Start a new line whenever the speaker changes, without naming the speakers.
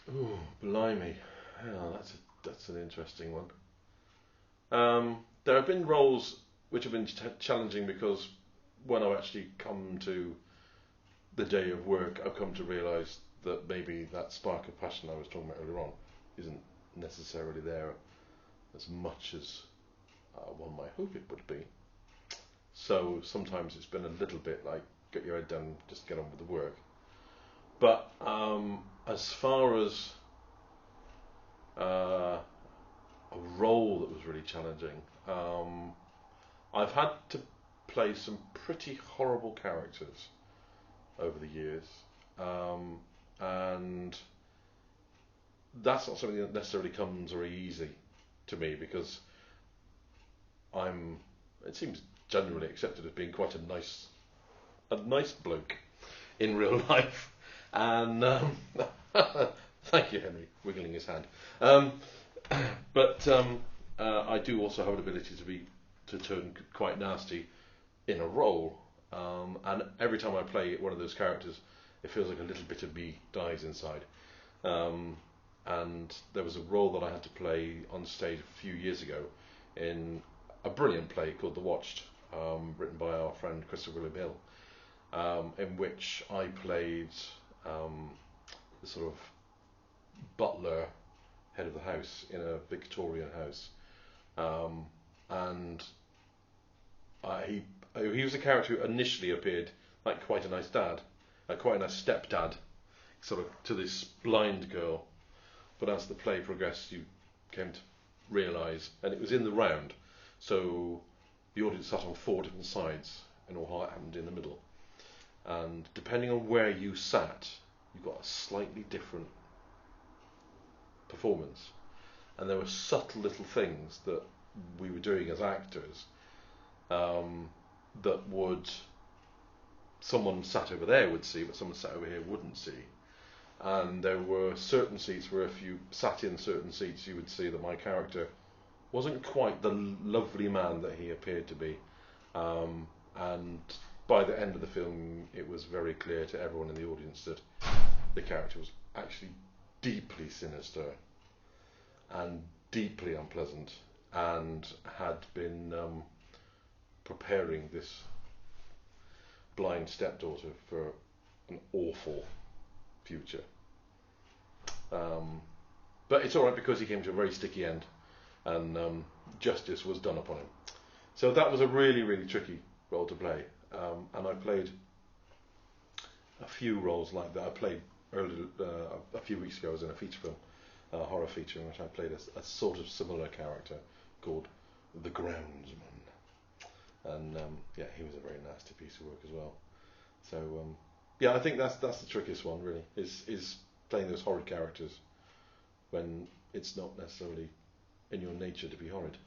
Ooh, blimey. Yeah, that's an interesting one. There have been roles which have been challenging because when I've actually come to the day of work, I've come to realise that maybe that spark of passion I was talking about earlier on isn't necessarily there as much as one might hope it would be. So sometimes it's been a little bit like get your head down, just get on with the work. But as far as a role that was really challenging, I've had to play some pretty horrible characters over the years, and that's not something that necessarily comes very easy to me because I'm. It seems generally accepted as being quite a nice bloke in real life, and thank you, Henry, wiggling his hand. Um, but I do also have an ability to turn quite nasty in a role, and every time I play one of those characters, it feels like a little bit of me dies inside. Um, and there was a role that I had to play on stage a few years ago in a brilliant play called The Watched, written by our friend Christopher William Hill, in which I played the sort of butler, head of the house in a Victorian house, and he was a character who initially appeared like quite a nice dad, quite a nice stepdad, sort of to this blind girl. But as the play progressed, you came to realise, and it was in the round, so the audience sat on four different sides, and all happened in the middle. And depending on where you sat, you got a slightly different performance. And there were subtle little things that we were doing as actors that would someone sat over there would see, but someone sat over here wouldn't see. And there were certain seats where if you sat in certain seats, you would see that my character wasn't quite the lovely man that he appeared to be. And by the end of the film, it was very clear to everyone in the audience that the character was actually deeply sinister and deeply unpleasant, and had been preparing this blind stepdaughter for an awful future. But it's all right because he came to a very sticky end, and justice was done upon him. So that was a really, really tricky role to play, and I played a few roles like that. I played earlier a few weeks ago. I was in a feature film, a horror feature, in which I played a sort of similar character called the Groundsman, and yeah, he was a very nasty piece of work as well. So yeah, I think that's the trickiest one really, is playing those horrid characters when it's not necessarily in your nature to be horrid.